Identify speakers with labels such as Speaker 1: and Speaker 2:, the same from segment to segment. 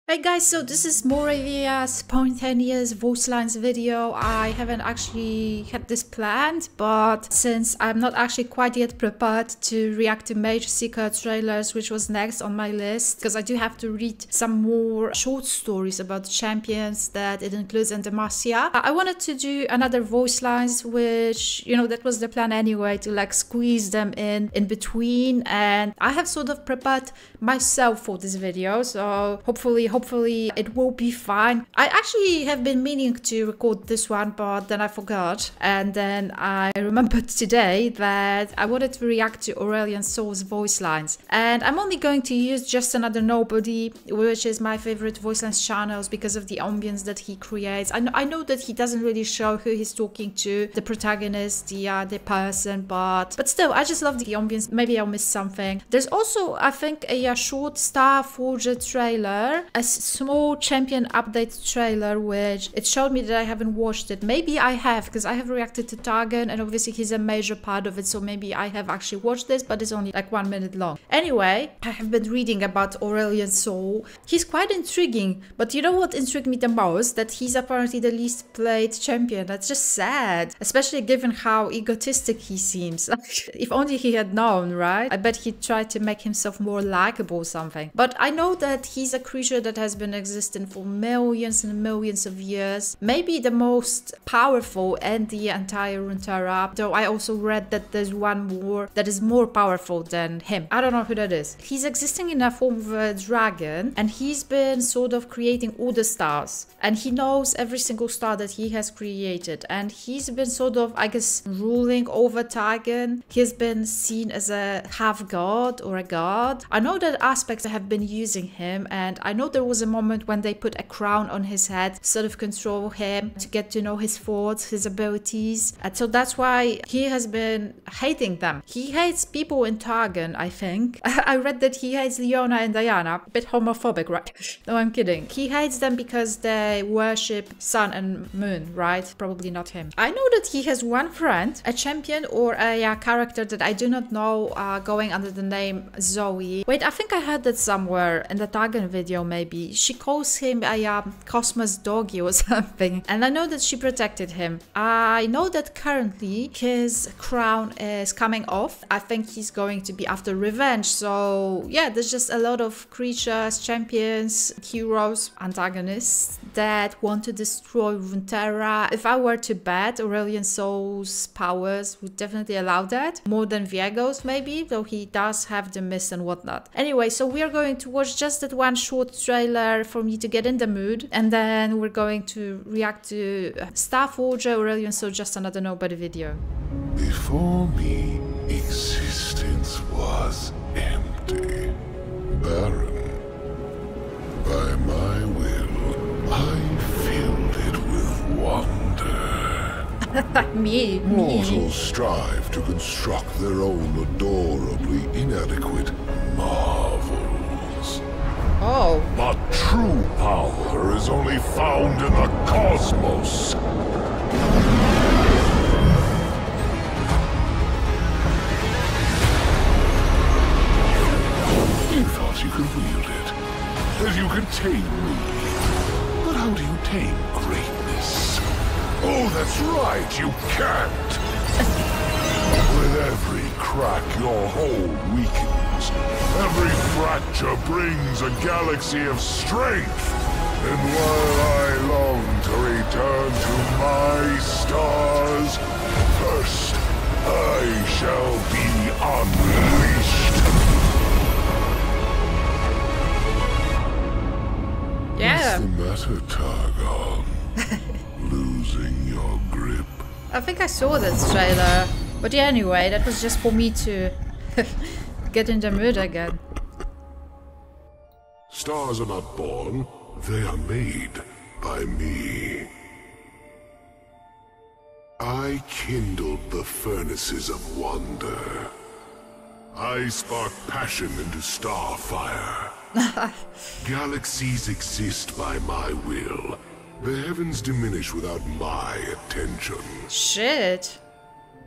Speaker 1: Hey guys, so this is more of a spontaneous voice lines video. I haven't actually had this planned, but since I'm not actually quite yet prepared to react to major secret trailers, which was next on my list, because I do have to read some more short stories about the champions that it includes in Demacia. I wanted to do another voice lines, which, you know, that was the plan anyway, to like squeeze them in between, and I have sort of prepared myself for this video, so hopefully it will be fine. I actually have been meaning to record this one, but then I forgot, and then I remembered today that I wanted to react to Aurelion Soul's voice lines, and I'm only going to use Just Another Nobody, which is my favorite voice lines channels because of the ambience that he creates. I know that he doesn't really show who he's talking to, the protagonist, the person, but still, I just love the ambience. Maybe I'll miss something. There's also, I think, a short Starforger trailer, a small champion update trailer, which it showed me that I haven't watched it. Maybe I have, because I have reacted to Targan, and obviously he's a major part of it, so maybe I have actually watched this, but it's only like 1 minute long. Anyway, I have been reading about Aurelion Soul. He's quite intriguing, but you know what intrigued me the most? That he's apparently the least played champion. That's just sad, especially given how egotistic he seems. If only he had known, right? I bet he'd try to make himself more likable or something. But I know that he's a creature that has been existing for millions and millions of years, maybe the most powerful in the entire Runeterra, though I also read that there's one more that is more powerful than him. I don't know who that is. He's existing in a form of a dragon, and he's been sort of creating all the stars, and he knows every single star that he has created, and he's been sort of, I guess, ruling over Targan. He's been seen as a half god or a god. I know that aspects have been using him, and I know there was a moment when they put a crown on his head to sort of control him, to get to know his thoughts, his abilities, and so that's why he has been hating them. He hates people in Targan, I think. I read that he hates Leona and Diana. A bit homophobic, right? No, I'm kidding. He hates them because they worship sun and moon, right? Probably not him. I know that he has one friend, a champion or a character that I do not know, going under the name Zoe. Wait, I think I heard that somewhere in the Targan video, maybe. She calls him a Cosmos doggy or something, and I know that she protected him. I know that currently his crown is coming off. I think he's going to be after revenge, so yeah, there's just a lot of creatures, champions, heroes, antagonists that want to destroy Runeterra. If I were to bet, Aurelion Soul's powers would definitely allow that, more than Viego's maybe, though he does have the mist and whatnot. Anyway, so we are going to watch just that one short trailer for me to get in the mood, and then we're going to react to Starforger, Aurelion Soul, Just Another Nobody video.
Speaker 2: Before me, existence was empty, barren. By my will, I filled it with wonder.
Speaker 1: me.
Speaker 2: Mortals strive to construct their own adorably inadequate marvels.
Speaker 1: Oh.
Speaker 2: But true power is only found in the cosmos. You thought you could wield it, that you could tame me. But how do you tame greatness? Oh, that's right, you can't! With every crack, your hold weakens. Every fracture brings a galaxy of strength. And while I long to return to my stars, first I shall be unleashed.
Speaker 1: Yeah.
Speaker 2: What's the matter, Targon? Losing your grip?
Speaker 1: I think I saw this trailer, but yeah, anyway, that was just for me to get in the mood again.
Speaker 2: Stars are not born, they are made by me. I kindled the furnaces of wonder. I sparked passion into starfire. Galaxies exist by my will. The heavens diminish without my attention.
Speaker 1: Shit.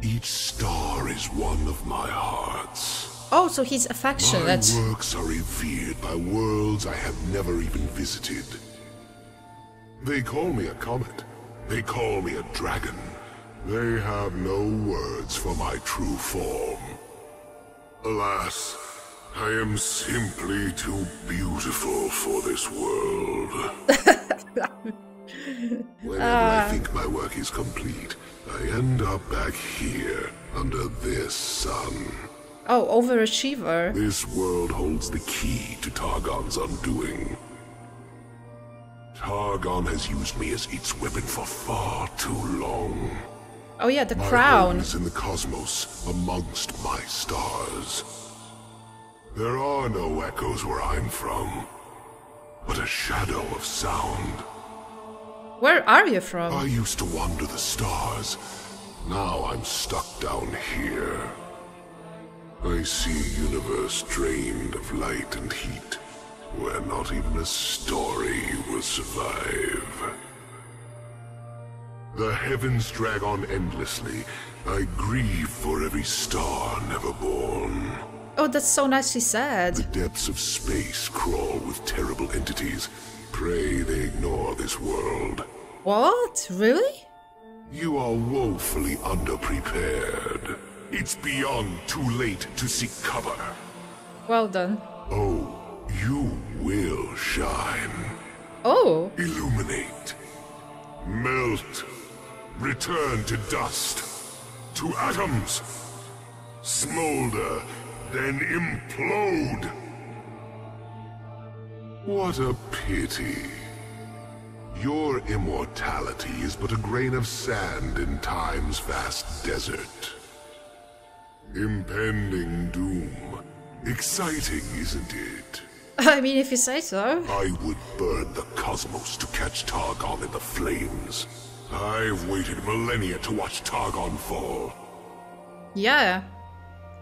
Speaker 2: Each star is one of my hearts.
Speaker 1: Oh, so he's affectionate.
Speaker 2: My works are revered by worlds I have never even visited. They call me a comet. They call me a dragon. They have no words for my true form. Alas, I am simply too beautiful for this world. Whenever I think my work is complete, I end up back here, under this sun.
Speaker 1: Oh, overachiever.
Speaker 2: This world holds the key to Targon's undoing. Targon has used me as its weapon for far too long.
Speaker 1: Oh yeah, the
Speaker 2: My
Speaker 1: crown.
Speaker 2: home is in the cosmos, amongst my stars. There are no echoes where I'm from, but a shadow of sound.
Speaker 1: Where are you from?
Speaker 2: I used to wander the stars. Now I'm stuck down here. I see a universe drained of light and heat, where not even a story will survive. The heavens drag on endlessly. I grieve for every star never born.
Speaker 1: Oh, that's so nicely said.
Speaker 2: The depths of space crawl with terrible entities. Pray they ignore this world.
Speaker 1: What? Really?
Speaker 2: You are woefully underprepared. It's beyond too late to seek cover.
Speaker 1: Well done.
Speaker 2: Oh, you will shine.
Speaker 1: Oh.
Speaker 2: Illuminate. Melt. Return to dust. To atoms. Smolder, then implode. What a pity. Your immortality is but a grain of sand in time's vast desert. Impending doom. Exciting, isn't it?
Speaker 1: I mean, if you say so.
Speaker 2: I would burn the cosmos to catch Targon in the flames. I've waited millennia to watch Targon fall.
Speaker 1: Yeah.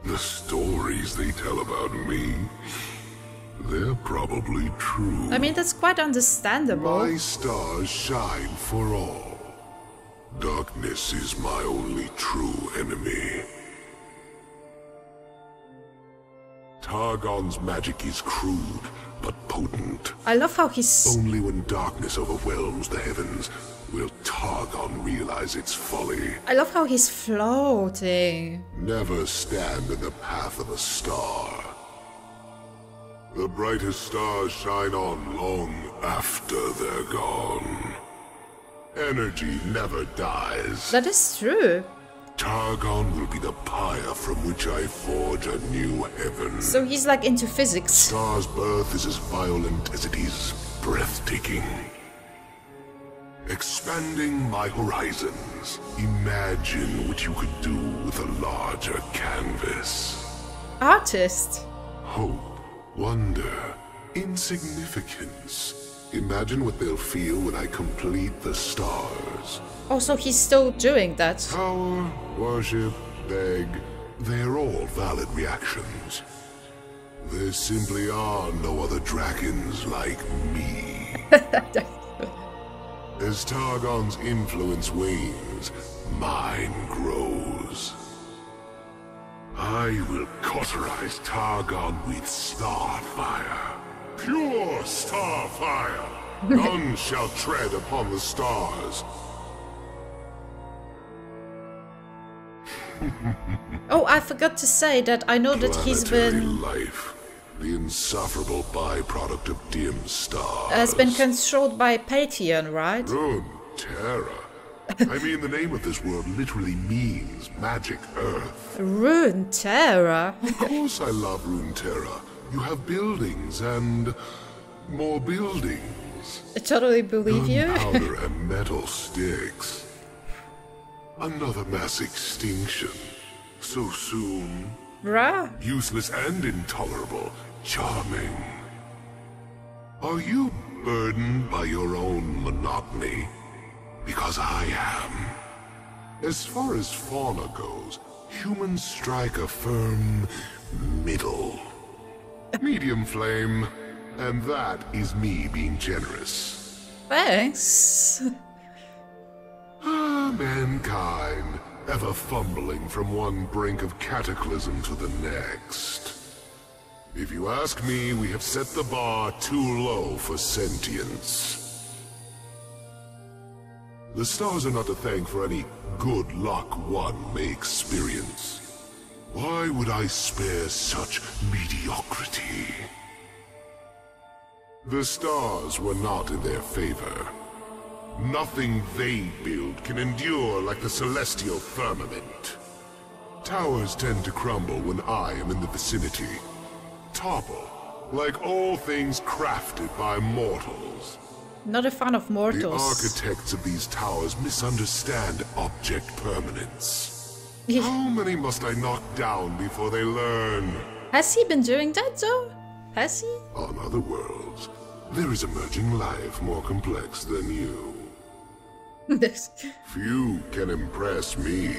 Speaker 2: The stories they tell about me, they're probably true.
Speaker 1: I mean, that's quite understandable.
Speaker 2: My stars shine for all. Darkness is my only true enemy. Targon's magic is crude, but potent.
Speaker 1: I love how he's...
Speaker 2: Only when darkness overwhelms the heavens will Targon realize its folly.
Speaker 1: I love how he's floating.
Speaker 2: Never stand in the path of a star. The brightest stars shine on long after they're gone. Energy never dies.
Speaker 1: That is true.
Speaker 2: Targon will be the pyre from which I forge a new heaven.
Speaker 1: So he's like into physics.
Speaker 2: Star's birth is as violent as it is breathtaking. Expanding my horizons. Imagine what you could do with a larger canvas.
Speaker 1: Artist.
Speaker 2: Hope, wonder, insignificance. Imagine what they'll feel when I complete the stars.
Speaker 1: Oh, so he's still doing that.
Speaker 2: Power, worship, beg, they're all valid reactions. There simply are no other dragons like me. As Targon's influence wanes, mine grows. I will cauterize Targon with starfire. Pure starfire! None shall tread upon the stars.
Speaker 1: Oh, I forgot to say that I know that he's been...
Speaker 2: life, the insufferable byproduct of dim stars.
Speaker 1: Has been controlled by Patreon, right?
Speaker 2: Runeterra. I mean, the name of this world literally means magic earth.
Speaker 1: Runeterra.
Speaker 2: Of course I love Runeterra. You have buildings and more buildings.
Speaker 1: I totally believe you.
Speaker 2: Gunpowder and metal sticks. Another mass extinction. So soon.
Speaker 1: Bruh.
Speaker 2: Useless and intolerable. Charming. Are you burdened by your own monotony? Because I am. As far as fauna goes, humans strike a firm middle. Medium flame. And that is me being generous.
Speaker 1: Thanks.
Speaker 2: Ah, mankind. ever fumbling from one brink of cataclysm to the next. If you ask me, we have set the bar too low for sentience. The stars are not to thank for any good luck one may experience. Why would I spare such mediocrity? The stars were not in their favor. Nothing they build can endure like the celestial firmament. Towers tend to crumble when I am in the vicinity. Topple, like all things crafted by mortals.
Speaker 1: Not a fan of mortals.
Speaker 2: The architects of these towers misunderstand object permanence. How many must I knock down before they learn?
Speaker 1: Has he been doing that though? Has he?
Speaker 2: On other worlds, there is emerging life more complex than you. Few can impress me.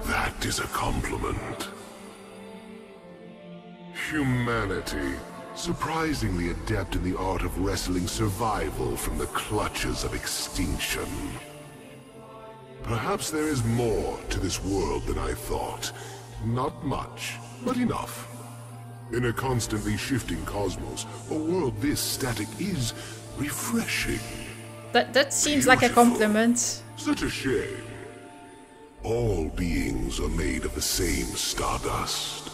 Speaker 2: That is a compliment. Humanity, surprisingly adept in the art of wresting survival from the clutches of extinction. Perhaps there is more to this world than I thought. Not much, but enough. In a constantly shifting cosmos, a world this static is refreshing.
Speaker 1: That seems like a compliment.
Speaker 2: Such a shame. All beings are made of the same stardust.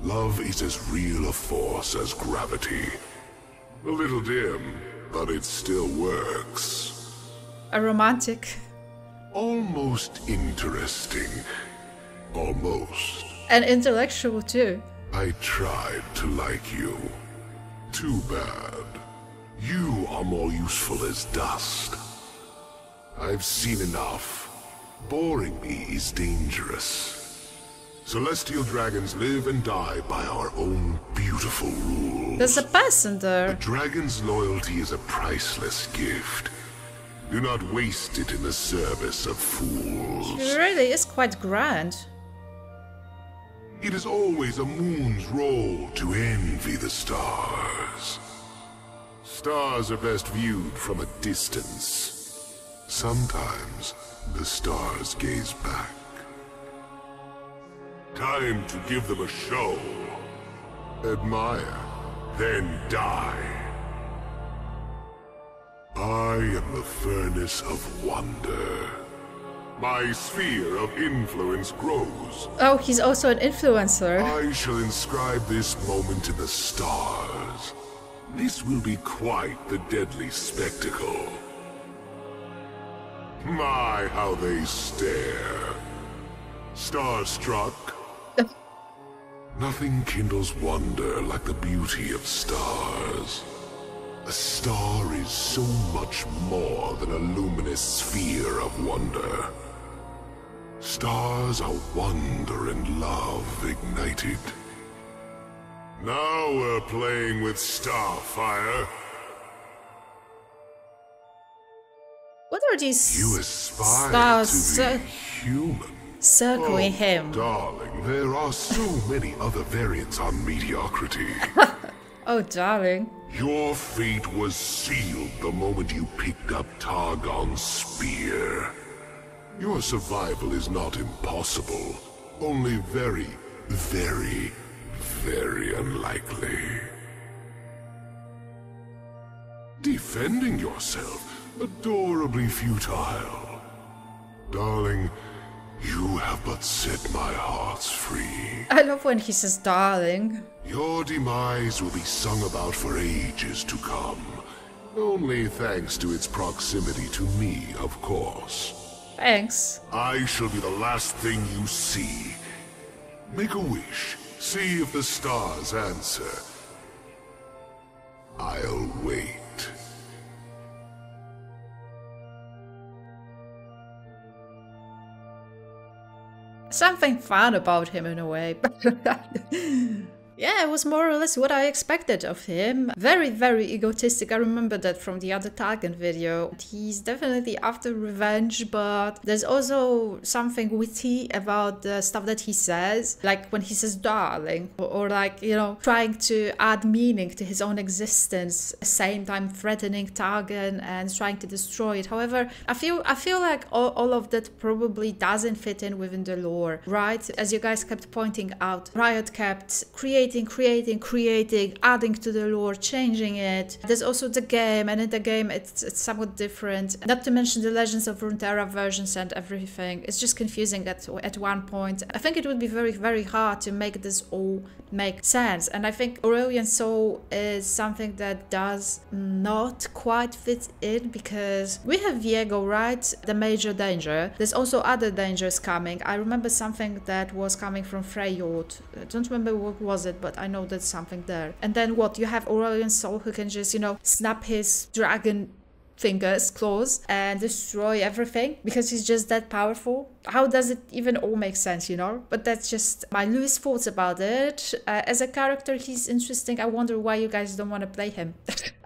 Speaker 2: Love is as real a force as gravity. A little dim, but it still works.
Speaker 1: A romantic.
Speaker 2: Almost interesting. Almost.
Speaker 1: And intellectual too.
Speaker 2: I tried to like you. Too bad. You are more useful as dust. I've seen enough. Boring me is dangerous. Celestial dragons live and die by our own beautiful rules.
Speaker 1: There's a person there.
Speaker 2: A dragon's loyalty is a priceless gift. Do not waste it in the service of fools.
Speaker 1: She really is quite grand.
Speaker 2: It is always a moon's role to envy the stars. Stars are best viewed from a distance. Sometimes the stars gaze back. Time to give them a show. Admire, then die. I am the furnace of wonder. My sphere of influence grows.
Speaker 1: Oh, he's also an influencer.
Speaker 2: I shall inscribe this moment in the stars. This will be quite the deadly spectacle. My, how they stare. Starstruck. Nothing kindles wonder like the beauty of stars. A star is so much more than a luminous sphere of wonder. Stars are wonder and love ignited. Now we're playing with starfire.
Speaker 1: What are these
Speaker 2: You aspire
Speaker 1: stars
Speaker 2: to be human.
Speaker 1: circling him?
Speaker 2: Darling, there are so many other variants on mediocrity.
Speaker 1: Oh, darling.
Speaker 2: Your fate was sealed the moment you picked up Targon's spear. Your survival is not impossible, only very, very, very unlikely. Defending yourself, adorably futile. Darling, you have but set my hearts free.
Speaker 1: I love when he says darling.
Speaker 2: Your demise will be sung about for ages to come. Only thanks to its proximity to me, of course.
Speaker 1: Thanks.
Speaker 2: I shall be the last thing you see. Make a wish. See if the stars answer. I'll wait.
Speaker 1: Something fun about him in a way. Yeah, it was more or less what I expected of him. Very, very egotistic. I remember that from the other Target video. He's definitely after revenge, but there's also something witty about the stuff that he says. Like when he says darling, or like, you know, trying to add meaning to his own existence, at the same time threatening Target and trying to destroy it. However, I feel like all of that probably doesn't fit in within the lore, right? As you guys kept pointing out, Riot kept creating, adding to the lore, changing it. There's also the game, and in the game it's somewhat different. Not to mention the Legends of Runeterra versions and everything. It's just confusing at one point. I think it would be very, very hard to make this all make sense. And I think Aurelion's soul is something that does not quite fit in, because we have Viego, right? The major danger. There's also other dangers coming. I remember something that was coming from Freyjord. I don't remember what was it, but I know there's something there. And then what? You have Aurelion's soul who can just, you know, snap his dragon fingers, claws, and destroy everything because he's just that powerful. How does it even all make sense, you know? But that's just my loose thoughts about it. As a character, he's interesting. I wonder why you guys don't want to play him.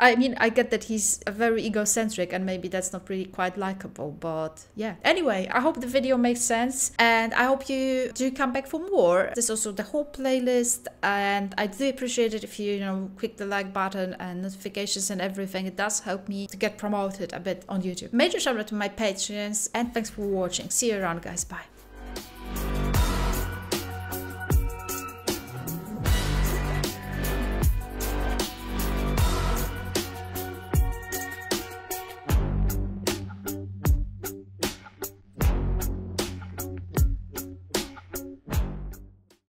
Speaker 1: I mean, I get that he's very egocentric and maybe that's not really quite likable, but yeah. Anyway, I hope the video makes sense and I hope you do come back for more. There's also the whole playlist, and I do appreciate it if you know, click the like button and notifications and everything. It does help me to get promoted a bit on YouTube. Major shout out to my patrons and thanks for watching. See you around, guys. Bye.